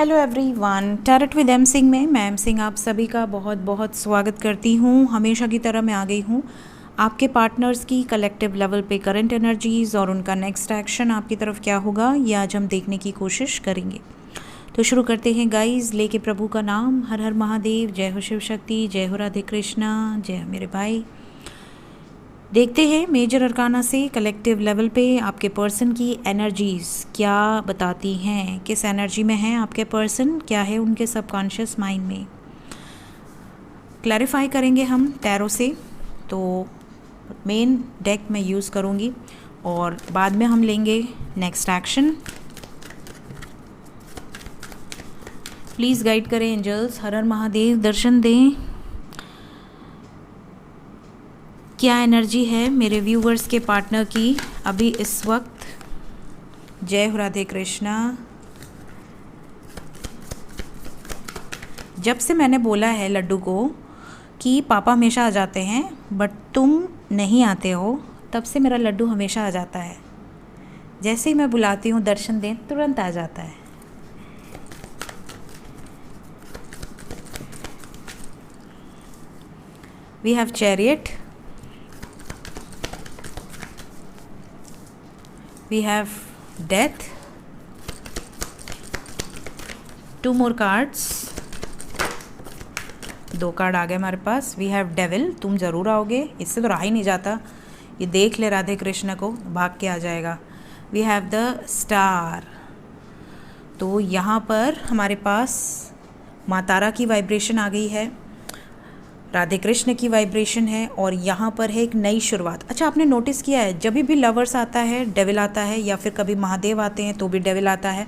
Hello everyone, tarot with M Singh में मैं M Singh आप सभी का बहुत बहुत स्वागत करती हूँ। हमेशा की तरह मैं आ गई हूँ आपके पार्टनर्स की कलेक्टिव लेवल पे करंट एनर्जीज़ और उनका नेक्स्ट एक्शन आपकी तरफ क्या होगा ये आज हम देखने की कोशिश करेंगे। तो शुरू करते हैं गाइस, लेके प्रभु का नाम। हर हर महादेव, जय हो शिव शक्ति, जय हो राधे कृष्णा, जय हो मेरे भाई। देखते हैं मेजर अरकाना से कलेक्टिव लेवल पे आपके पर्सन की एनर्जीज़ क्या बताती हैं, किस एनर्जी में है आपके पर्सन, क्या है उनके सबकॉन्शियस माइंड में। क्लैरिफाई करेंगे हम टैरो से, तो मेन डेक मैं यूज़ करूँगी और बाद में हम लेंगे नेक्स्ट एक्शन। प्लीज़ गाइड करें एंजल्स, हर हर महादेव, दर्शन दें। क्या एनर्जी है मेरे व्यूवर्स के पार्टनर की अभी इस वक्त। जय हो राधे कृष्णा। जब से मैंने बोला है लड्डू को कि पापा हमेशा आ जाते हैं बट तुम नहीं आते हो, तब से मेरा लड्डू हमेशा आ जाता है। जैसे ही मैं बुलाती हूँ दर्शन दें, तुरंत आ जाता है। We have chariot, we have death, 2 more cards, 2 card आ गए हमारे पास। we have devil, तुम ज़रूर आओगे, इससे तो रहा ही नहीं जाता, ये देख ले राधे कृष्ण को, भाग के आ जाएगा। we have the star, तो यहाँ पर हमारे पास माँ तारा की वाइब्रेशन आ गई है, राधे कृष्ण की वाइब्रेशन है और यहाँ पर है एक नई शुरुआत। अच्छा, आपने नोटिस किया है जब भी लवर्स आता है डेविल आता है, या फिर कभी महादेव आते हैं तो भी डेविल आता है,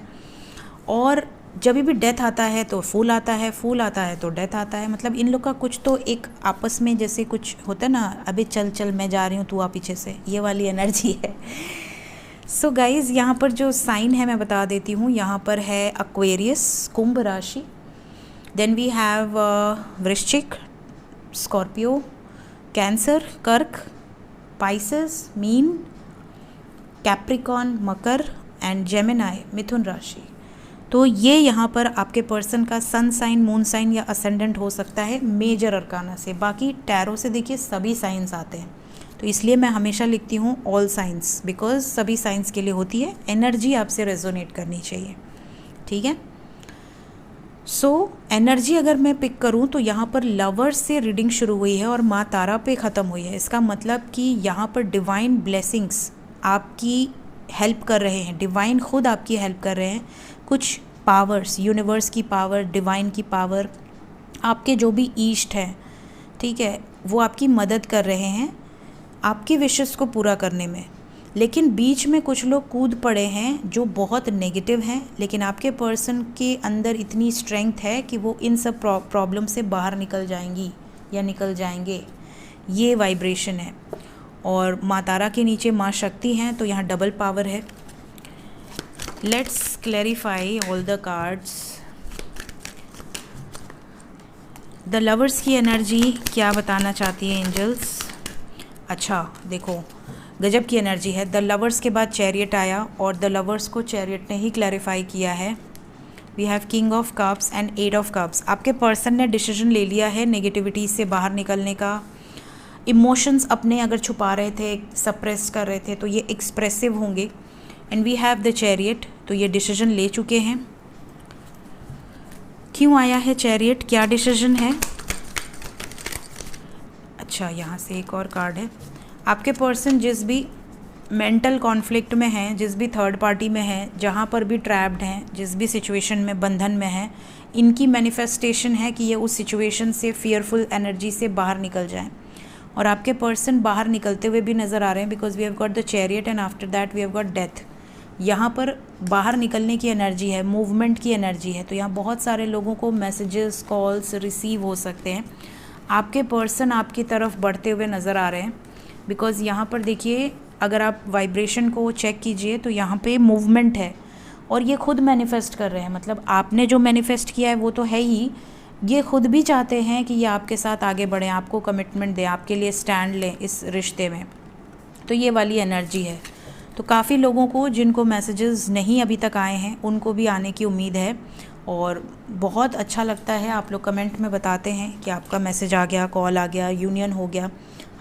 और जब भी डेथ आता है तो फूल आता है, फूल आता है तो डेथ आता है। मतलब इन लोग का कुछ तो एक आपस में जैसे कुछ होता है ना, अभी चल चल मैं जा रही हूँ तू आ पीछे से, ये वाली एनर्जी है। सो गाइज, यहाँ पर जो साइन है मैं बता देती हूँ। यहाँ पर है एक्वेरियस, कुंभ राशि, देन वी हैव वृश्चिक, स्कॉर्पियो, कैंसर, कर्क, पाइसेस, मीन, कैप्रिकॉन, मकर एंड जेमिनाई, मिथुन राशि। तो ये यहाँ पर आपके पर्सन का सन साइन, मून साइन या असेंडेंट हो सकता है मेजर अरकाना से। बाकी टैरो से देखिए सभी साइंस आते हैं, तो इसलिए मैं हमेशा लिखती हूँ ऑल साइंस, बिकॉज सभी साइंस के लिए होती है। एनर्जी आपसे रेजोनेट करनी चाहिए, ठीक है। सो एनर्जी अगर मैं पिक करूं तो यहाँ पर लवर्स से रीडिंग शुरू हुई है और माँ तारा पे ख़त्म हुई है। इसका मतलब कि यहाँ पर डिवाइन ब्लेसिंग्स आपकी हेल्प कर रहे हैं, डिवाइन खुद आपकी हेल्प कर रहे हैं। कुछ पावर्स, यूनिवर्स की पावर, डिवाइन की पावर, आपके जो भी ईस्ट हैं, ठीक है, वो आपकी मदद कर रहे हैं आपकी विशेस को पूरा करने में। लेकिन बीच में कुछ लोग कूद पड़े हैं जो बहुत नेगेटिव हैं, लेकिन आपके पर्सन के अंदर इतनी स्ट्रेंथ है कि वो इन सब प्रॉब्लम से बाहर निकल जाएंगी या निकल जाएंगे, ये वाइब्रेशन है। और माँ तारा के नीचे माँ शक्ति हैं, तो यहाँ डबल पावर है। Let's clarify all the cards. The lovers की एनर्जी क्या बताना चाहती है एंजल्स। अच्छा देखो, गजब की एनर्जी है। द लवर्स के बाद चैरियट आया और द लवर्स को चैरियट ने ही क्लैरिफाई किया है। We have king of cups and 8 of cups. आपके पर्सन ने डिसीजन ले लिया है नेगेटिविटी से बाहर निकलने का। इमोशंस अपने अगर छुपा रहे थे, सप्रेस कर रहे थे, तो ये एक्सप्रेसिव होंगे। And we have the chariot, तो ये डिसीजन ले चुके हैं। क्यों आया है चैरियट, क्या डिसीजन है। अच्छा, यहाँ से एक और कार्ड है। आपके पर्सन जिस भी मेंटल कॉन्फ्लिक्ट में हैं, जिस भी थर्ड पार्टी में हैं, जहाँ पर भी ट्रैप्ड हैं, जिस भी सिचुएशन में बंधन में हैं, इनकी मैनिफेस्टेशन है कि ये उस सिचुएशन से, फियरफुल एनर्जी से बाहर निकल जाएं। और आपके पर्सन बाहर निकलते हुए भी नज़र आ रहे हैं, because we have got the chariot and after that we have got death. यहाँ पर बाहर निकलने की एनर्जी है, मूवमेंट की एनर्जी है। तो यहाँ बहुत सारे लोगों को मैसेजेस, कॉल्स रिसीव हो सकते हैं। आपके पर्सन आपकी तरफ बढ़ते हुए नज़र आ रहे हैं, बिकॉज़ यहाँ पर देखिए, अगर आप वाइब्रेशन को चेक कीजिए तो यहाँ पे मूवमेंट है और ये खुद मैनिफेस्ट कर रहे हैं। मतलब आपने जो मैनिफेस्ट किया है वो तो है ही, ये खुद भी चाहते हैं कि ये आपके साथ आगे बढ़ें, आपको कमिटमेंट दें, आपके लिए स्टैंड लें इस रिश्ते में। तो ये वाली एनर्जी है। तो काफ़ी लोगों को जिनको मैसेजेस नहीं अभी तक आए हैं उनको भी आने की उम्मीद है। और बहुत अच्छा लगता है आप लोग कमेंट में बताते हैं कि आपका मैसेज आ गया, कॉल आ गया, यूनियन हो गया।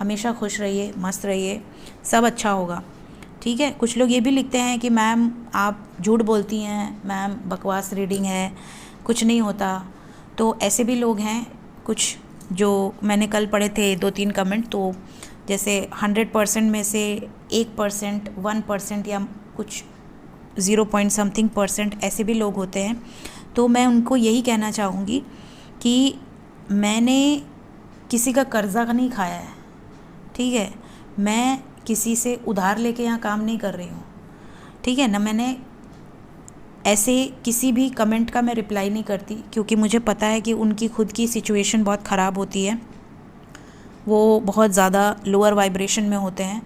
हमेशा खुश रहिए, मस्त रहिए, सब अच्छा होगा, ठीक है। कुछ लोग ये भी लिखते हैं कि मैम आप झूठ बोलती हैं, मैम बकवास रीडिंग है, कुछ नहीं होता। तो ऐसे भी लोग हैं कुछ, जो मैंने कल पढ़े थे 2-3 कमेंट, तो जैसे 100% में से 1%, 1% या कुछ 0 पॉइंट समथिंग % ऐसे भी लोग होते हैं। तो मैं उनको यही कहना चाहूँगी कि मैंने किसी का कर्जा नहीं खाया है, ठीक है। मैं किसी से उधार लेके यहाँ काम नहीं कर रही हूँ, ठीक है ना। मैंने ऐसे किसी भी कमेंट का मैं रिप्लाई नहीं करती, क्योंकि मुझे पता है कि उनकी खुद की सिचुएशन बहुत ख़राब होती है, वो बहुत ज़्यादा लोअर वाइब्रेशन में होते हैं।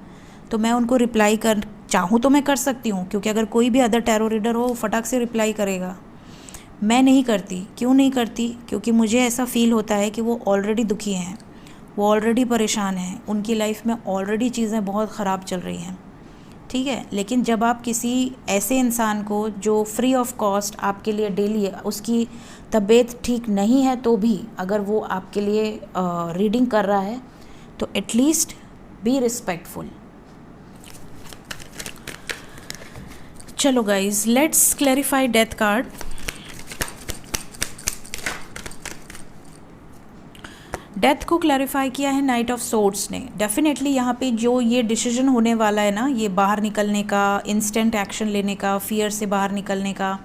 तो मैं उनको रिप्लाई कर चाहूँ तो मैं कर सकती हूँ, क्योंकि अगर कोई भी अदर टैरो रीडर हो फटाक से रिप्लाई करेगा। मैं नहीं करती। क्यों नहीं करती? क्योंकि मुझे ऐसा फ़ील होता है कि वो ऑलरेडी दुखी हैं, वो ऑलरेडी परेशान हैं, उनकी लाइफ में ऑलरेडी चीज़ें बहुत ख़राब चल रही हैं, ठीक है। लेकिन जब आप किसी ऐसे इंसान को जो फ्री ऑफ कॉस्ट आपके लिए डेली उसकी तबीयत ठीक नहीं है तो भी अगर वो आपके लिए रीडिंग कर रहा है, तो एटलीस्ट बी रिस्पेक्टफुल। चलो guys, let's clarify death card. Death को क्लैरिफाई किया है नाइट ऑफ सोर्ड्स ने। डेफिनेटली यहाँ पे जो ये डिसीजन होने वाला है ना, ये बाहर निकलने का, इंस्टेंट एक्शन लेने का, फियर से बाहर निकलने का,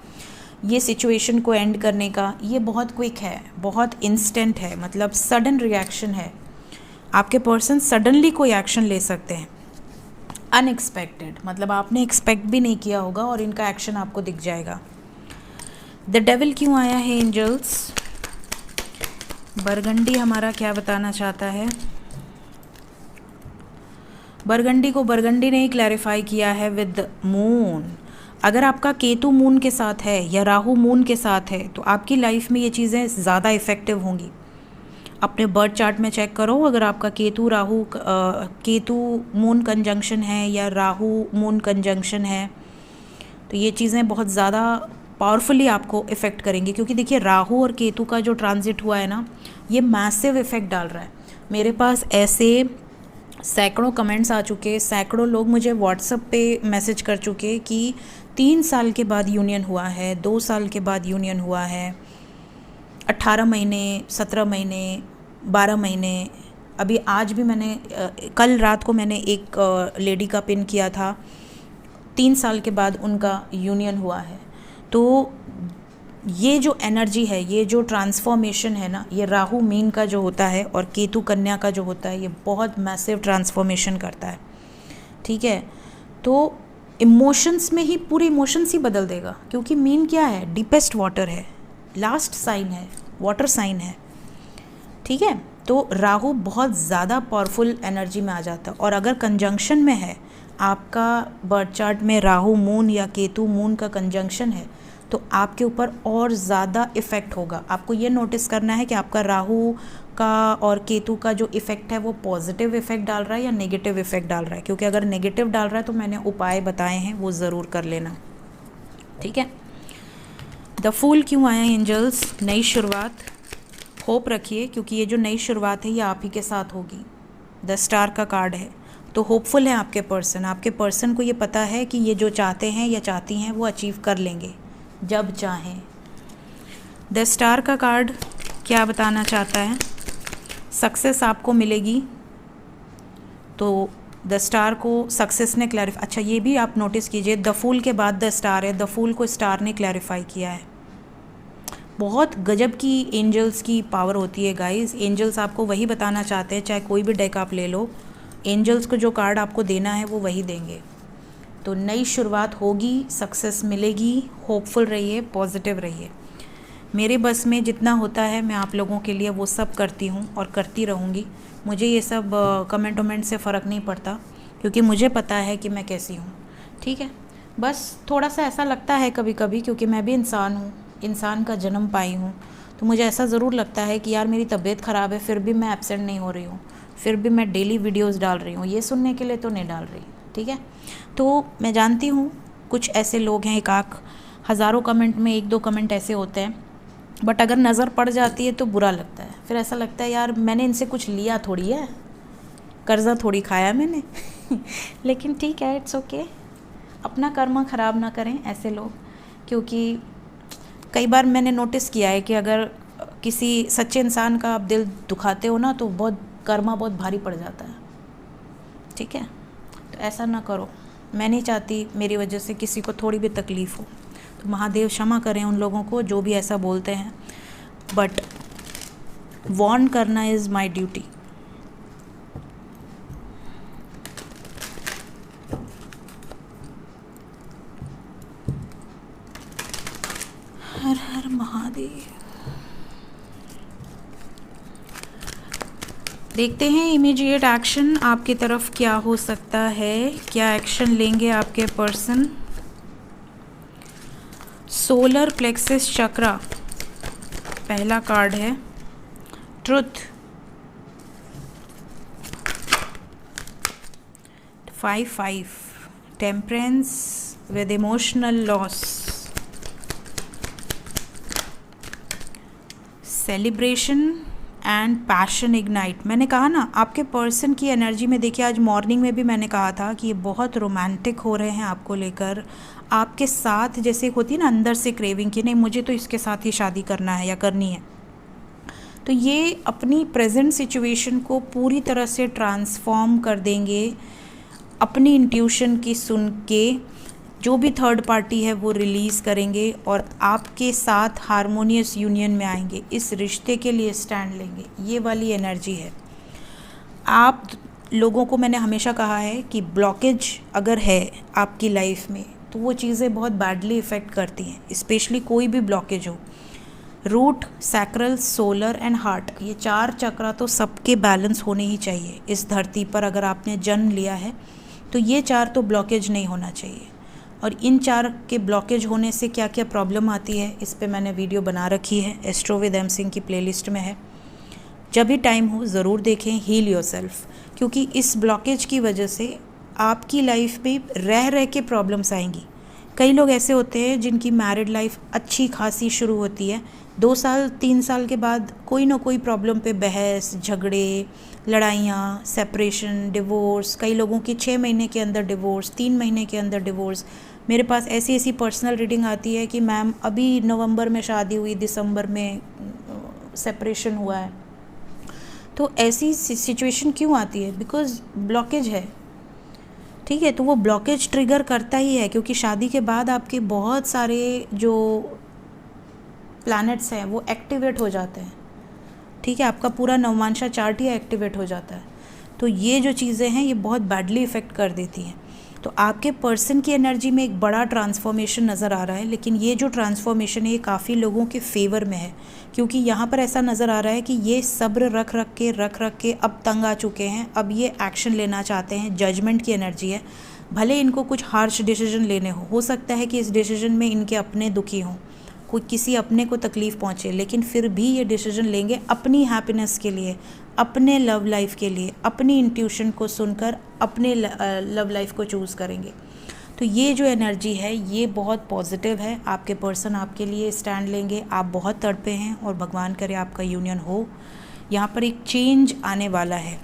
ये सिचुएशन को एंड करने का, ये बहुत क्विक है, बहुत इंस्टेंट है, मतलब सडन रिएक्शन है। आपके पर्सन सडनली कोई एक्शन ले सकते हैं, अनएक्सपेक्टेड, मतलब आपने एक्सपेक्ट भी नहीं किया होगा और इनका एक्शन आपको दिख जाएगा। द डेविल क्यों आया है एंजल्स? बरगंडी हमारा क्या बताना चाहता है? बरगंडी को बरगंडी ने ही क्लैरिफाई किया है विद मून। अगर आपका केतु मून के साथ है या राहु मून के साथ है, तो आपकी लाइफ में ये चीज़ें ज़्यादा इफ़ेक्टिव होंगी। अपने बर्थ चार्ट में चेक करो, अगर आपका केतु मून कंजंक्शन है या राहु मून कंजंक्शन है, तो ये चीज़ें बहुत ज़्यादा पावरफुली आपको इफ़ेक्ट करेंगी। क्योंकि देखिए, राहु और केतु का जो ट्रांजिट हुआ है ना, ये मैसिव इफ़ेक्ट डाल रहा है। मेरे पास ऐसे सैकड़ों कमेंट्स आ चुके, सैकड़ों लोग मुझे व्हाट्सएप पे मैसेज कर चुके कि 3 साल के बाद यूनियन हुआ है, 2 साल के बाद यूनियन हुआ है, 18 महीने, 17 महीने, 12 महीने। अभी आज भी मैंने कल रात को मैंने एक लेडी का पिन किया था, 3 साल के बाद उनका यूनियन हुआ है। तो ये जो एनर्जी है, ये जो ट्रांसफॉर्मेशन है ना, ये राहु मीन का जो होता है और केतु कन्या का जो होता है, ये बहुत मैसिव ट्रांसफॉर्मेशन करता है, ठीक है। तो इमोशंस में ही, पूरे इमोशंस ही बदल देगा। क्योंकि मीन क्या है? डीपेस्ट वाटर है, लास्ट साइन है, वाटर साइन है, ठीक है। तो राहु बहुत ज़्यादा पावरफुल एनर्जी में आ जाता है। और अगर कंजंक्शन में है, आपका बर्थ चार्ट में राहु मून या केतु मून का कंजंक्शन है, तो आपके ऊपर और ज़्यादा इफ़ेक्ट होगा। आपको ये नोटिस करना है कि आपका राहु का और केतु का जो इफ़ेक्ट है वो पॉजिटिव इफ़ेक्ट डाल रहा है या नेगेटिव इफ़ेक्ट डाल रहा है। क्योंकि अगर नेगेटिव डाल रहा है तो मैंने उपाय बताए हैं, वो ज़रूर कर लेना, ठीक है। द फूल क्यों आया एंजल्स? नई शुरुआत, होप रखिए, क्योंकि ये जो नई शुरुआत है ये आप ही के साथ होगी। द स्टार का कार्ड है, तो होपफुल है आपके पर्सन। आपके पर्सन को ये पता है कि ये जो चाहते हैं या चाहती हैं वो अचीव कर लेंगे जब चाहें। द स्टार का कार्ड क्या बताना चाहता है? सक्सेस आपको मिलेगी। तो द स्टार को सक्सेस ने क्लैरिफाई, अच्छा ये भी आप नोटिस कीजिए, द फूल के बाद द स्टार है, द फूल को स्टार ने क्लैरिफाई किया है। बहुत गजब की एंजल्स की पावर होती है गाइस। एंजल्स आपको वही बताना चाहते हैं, चाहे कोई भी डेक आप ले लो, एंजल्स को जो कार्ड आपको देना है वो वही देंगे। तो नई शुरुआत होगी, सक्सेस मिलेगी, होपफुल रहिए, पॉजिटिव रहिए। मेरे बस में जितना होता है मैं आप लोगों के लिए वो सब करती हूँ और करती रहूँगी। मुझे ये सब कमेंट वमेंट से फ़र्क नहीं पड़ता, क्योंकि मुझे पता है कि मैं कैसी हूँ, ठीक है। बस थोड़ा सा ऐसा लगता है कभी कभी, क्योंकि मैं भी इंसान हूँ, इंसान का जन्म पाई हूँ, तो मुझे ऐसा ज़रूर लगता है कि यार मेरी तबीयत ख़राब है फिर भी मैं एब्सेंट नहीं हो रही हूँ, फिर भी मैं डेली वीडियोस डाल रही हूँ। ये सुनने के लिए तो नहीं डाल रही, ठीक है। तो मैं जानती हूँ कुछ ऐसे लोग हैं, 1-8 हज़ारों कमेंट में 1-2 कमेंट ऐसे होते हैं, बट अगर नज़र पड़ जाती है तो बुरा लगता है। फिर ऐसा लगता है यार मैंने इनसे कुछ लिया थोड़ी है, कर्जा थोड़ी खाया मैंने लेकिन ठीक है, इट्स ओके। अपना कर्मा ख़राब ना करें ऐसे लोग, क्योंकि कई बार मैंने नोटिस किया है कि अगर किसी सच्चे इंसान का आप दिल दुखाते हो ना तो बहुत कर्मा बहुत भारी पड़ जाता है। ठीक है, तो ऐसा ना करो। मैं नहीं चाहती मेरी वजह से किसी को थोड़ी भी तकलीफ़ हो, तो महादेव क्षमा करें उन लोगों को जो भी ऐसा बोलते हैं, बट वार्न करना इज़ माय ड्यूटी। हर हर महादेव। देखते हैं इमीडिएट एक्शन आपकी तरफ क्या हो सकता है, क्या एक्शन लेंगे आपके पर्सन। सोलर प्लेक्सस चक्रा पहला कार्ड है, truth, 5-5, temperance with emotional loss, celebration and passion ignite. मैंने कहा ना आपके पर्सन की एनर्जी में, देखिए आज मॉर्निंग में भी मैंने कहा था कि ये बहुत रोमांटिक हो रहे हैं आपको लेकर, आपके साथ जैसे होती है ना अंदर से क्रेविंग कि नहीं मुझे तो इसके साथ ही शादी करना है या करनी है। तो ये अपनी प्रेजेंट सिचुएशन को पूरी तरह से ट्रांसफॉर्म कर देंगे अपनी इंट्यूशन की सुन के, जो भी थर्ड पार्टी है वो रिलीज़ करेंगे और आपके साथ हारमोनियस यूनियन में आएंगे, इस रिश्ते के लिए स्टैंड लेंगे। ये वाली एनर्जी है। आप लोगों को मैंने हमेशा कहा है कि ब्लॉकेज अगर है आपकी लाइफ में तो वो चीज़ें बहुत बैडली इफ़ेक्ट करती हैं, स्पेशली कोई भी ब्लॉकेज हो। Root, sacral, solar and heart, ये 4 चक्रा तो सबके बैलेंस होने ही चाहिए इस धरती पर। अगर आपने जन्म लिया है तो ये 4 तो ब्लॉकेज नहीं होना चाहिए। और इन 4 के ब्लॉकेज होने से क्या क्या प्रॉब्लम आती है इस पे मैंने वीडियो बना रखी है, एस्ट्रो विद एम सिंह की प्लेलिस्ट में है। जब भी टाइम हो ज़रूर देखें। हील योरसेल्फ, क्योंकि इस ब्लॉकेज की वजह से आपकी लाइफ में रह रह के प्रॉब्लम्स आएंगी। कई लोग ऐसे होते हैं जिनकी मैरिड लाइफ अच्छी खासी शुरू होती है, 2 साल 3 साल के बाद कोई ना कोई प्रॉब्लम पे बहस, झगड़े, लड़ाइयाँ, सेपरेशन, डिवोर्स। कई लोगों की 6 महीने के अंदर डिवोर्स, 3 महीने के अंदर डिवोर्स। मेरे पास ऐसी ऐसी पर्सनल रीडिंग आती है कि मैम अभी नवंबर में शादी हुई, दिसंबर में सेपरेशन हुआ है। तो ऐसी सिचुएशन क्यों आती है? बिकॉज़ ब्लॉकेज है। ठीक है, तो वो ब्लॉकेज ट्रिगर करता ही है, क्योंकि शादी के बाद आपके बहुत सारे जो प्लैनेट्स हैं वो एक्टिवेट हो जाते हैं। ठीक है, आपका पूरा नवमांशा चार्ट ही एक्टिवेट हो जाता है। तो ये जो चीज़ें हैं ये बहुत बैडली इफ़ेक्ट कर देती हैं। तो आपके पर्सन की एनर्जी में एक बड़ा ट्रांसफॉर्मेशन नज़र आ रहा है, लेकिन ये जो ट्रांसफॉर्मेशन है ये काफ़ी लोगों के फेवर में है, क्योंकि यहाँ पर ऐसा नज़र आ रहा है कि ये सब्र रख रख के अब तंग आ चुके हैं। अब ये एक्शन लेना चाहते हैं, जजमेंट की एनर्जी है। भले इनको कुछ हार्श डिसीजन लेने हो सकता है कि इस डिसीजन में इनके अपने दुखी हों, कोई किसी अपने को तकलीफ़ पहुँचे, लेकिन फिर भी ये डिसीजन लेंगे अपनी हैप्पीनेस के लिए, अपने लव लाइफ के लिए, अपनी इंट्यूशन को सुनकर अपने लव लाइफ को चूज़ करेंगे। तो ये जो एनर्जी है ये बहुत पॉजिटिव है। आपके पर्सन आपके लिए स्टैंड लेंगे। आप बहुत तड़पे हैं और भगवान करे आपका यूनियन हो। यहाँ पर एक चेंज आने वाला है।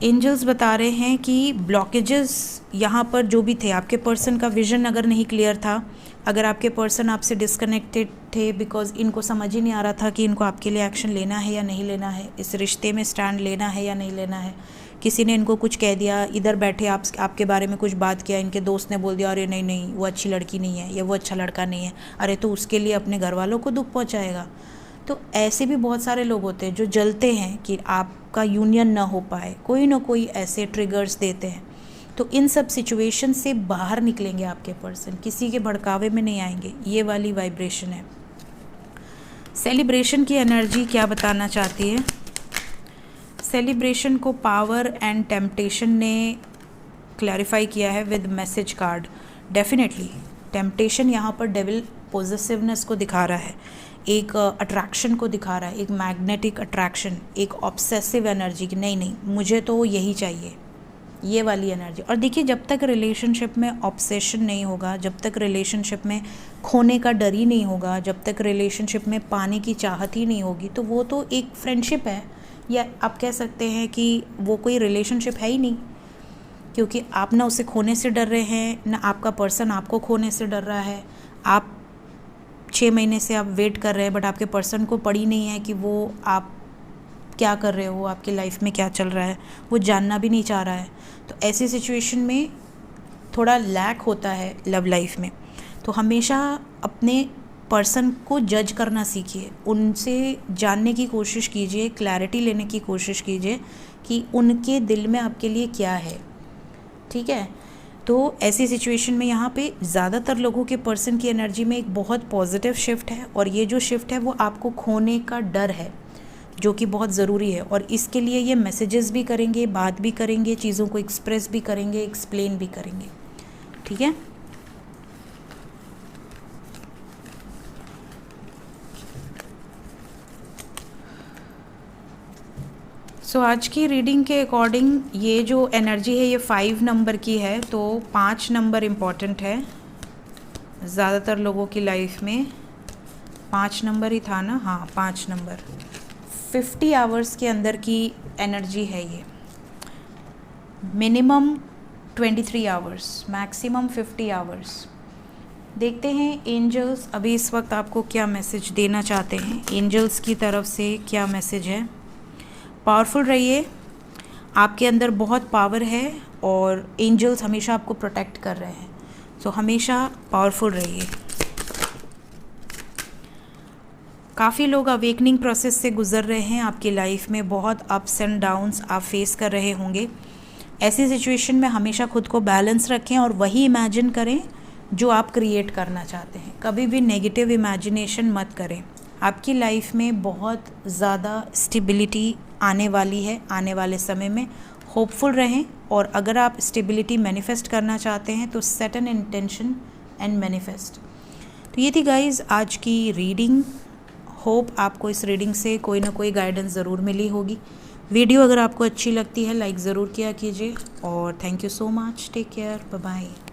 एंजल्स बता रहे हैं कि ब्लॉकेजेस यहाँ पर जो भी थे, आपके पर्सन का विज़न अगर नहीं क्लियर था, अगर आपके पर्सन आपसे डिस्कनेक्टेड थे बिकॉज़ इनको समझ ही नहीं आ रहा था कि इनको आपके लिए एक्शन लेना है या नहीं लेना है, इस रिश्ते में स्टैंड लेना है या नहीं लेना है। किसी ने इनको कुछ कह दिया, इधर बैठे आपके बारे में कुछ बात किया, इनके दोस्त ने बोल दिया अरे नहीं नहीं वो अच्छी लड़की नहीं है या वो अच्छा लड़का नहीं है, अरे तो उसके लिए अपने घर वालों को दुख पहुँचाएगा। तो ऐसे भी बहुत सारे लोग होते हैं जो जलते हैं कि आपका यूनियन ना हो पाए, कोई ना कोई ऐसे ट्रिगर्स देते हैं। तो इन सब सिचुएशन से बाहर निकलेंगे आपके पर्सन, किसी के भड़कावे में नहीं आएंगे। ये वाली वाइब्रेशन है। सेलिब्रेशन की एनर्जी क्या बताना चाहती है? सेलिब्रेशन को पावर एंड टेम्पटेशन ने क्लैरिफाई किया है with message card. Definitely temptation यहाँ पर डेविल पॉजिटिवनेस को दिखा रहा है, एक अट्रैक्शन को दिखा रहा है, एक मैग्नेटिक अट्रैक्शन, एक ऑब्सेसिव एनर्जी कि नहीं नहीं मुझे तो यही चाहिए। ये वाली एनर्जी। और देखिए जब तक रिलेशनशिप में ऑब्सेशन नहीं होगा, जब तक रिलेशनशिप में खोने का डर ही नहीं होगा, जब तक रिलेशनशिप में पाने की चाहत ही नहीं होगी, तो वो तो एक फ्रेंडशिप है, या आप कह सकते हैं कि वो कोई रिलेशनशिप है ही नहीं, क्योंकि आप ना उसे खोने से डर रहे हैं, ना आपका पर्सन आपको खोने से डर रहा है। आप 6 महीने से आप वेट कर रहे हैं, बट आपके पर्सन को पड़ी नहीं है कि वो आप क्या कर रहे हो, आपकी लाइफ में क्या चल रहा है, वो जानना भी नहीं चाह रहा है। तो ऐसी सिचुएशन में थोड़ा लैक होता है लव लाइफ में। तो हमेशा अपने पर्सन को जज करना सीखिए, उनसे जानने की कोशिश कीजिए, क्लैरिटी लेने की कोशिश कीजिए कि उनके दिल में आपके लिए क्या है, ठीक है। तो ऐसी सिचुएशन में यहाँ पे ज़्यादातर लोगों के पर्सन की एनर्जी में एक बहुत पॉजिटिव शिफ्ट है, और ये जो शिफ्ट है वो आपको खोने का डर है, जो कि बहुत ज़रूरी है। और इसके लिए ये मैसेजेस भी करेंगे, बात भी करेंगे, चीज़ों को एक्सप्रेस भी करेंगे, एक्सप्लेन भी करेंगे, ठीक है। सो आज की रीडिंग के अकॉर्डिंग ये जो एनर्जी है ये 5 नंबर की है, तो 5 नंबर इम्पॉर्टेंट है ज़्यादातर लोगों की लाइफ में। 5 नंबर ही था ना, हाँ 5 नंबर। 50 आवर्स के अंदर की एनर्जी है ये, मिनिमम 23 आवर्स, मैक्सिमम 50 आवर्स। देखते हैं एंजल्स अभी इस वक्त आपको क्या मैसेज देना चाहते हैं, एंजल्स की तरफ से क्या मैसेज है। पावरफुल रहिए, आपके अंदर बहुत पावर है और एंजल्स हमेशा आपको प्रोटेक्ट कर रहे हैं, सो हमेशा पावरफुल रहिए। काफ़ी लोग अवेकनिंग प्रोसेस से गुज़र रहे हैं आपकी लाइफ में, बहुत अप्स एंड डाउन्स आप फेस कर रहे होंगे। ऐसी सिचुएशन में हमेशा खुद को बैलेंस रखें और वही इमेजिन करें जो आप क्रिएट करना चाहते हैं। कभी भी नेगेटिव इमेजिनेशन मत करें। आपकी लाइफ में बहुत ज़्यादा स्टेबिलिटी आने वाली है, आने वाले समय में होपफुल रहें। और अगर आप स्टेबिलिटी मैनिफेस्ट करना चाहते हैं तो set an intention and manifest. तो ये थी गाइज़ आज की रीडिंग। होप आपको इस रीडिंग से कोई ना कोई गाइडेंस ज़रूर मिली होगी। वीडियो अगर आपको अच्छी लगती है लाइक ज़रूर किया कीजिए, और thank you so much, take care, bye bye.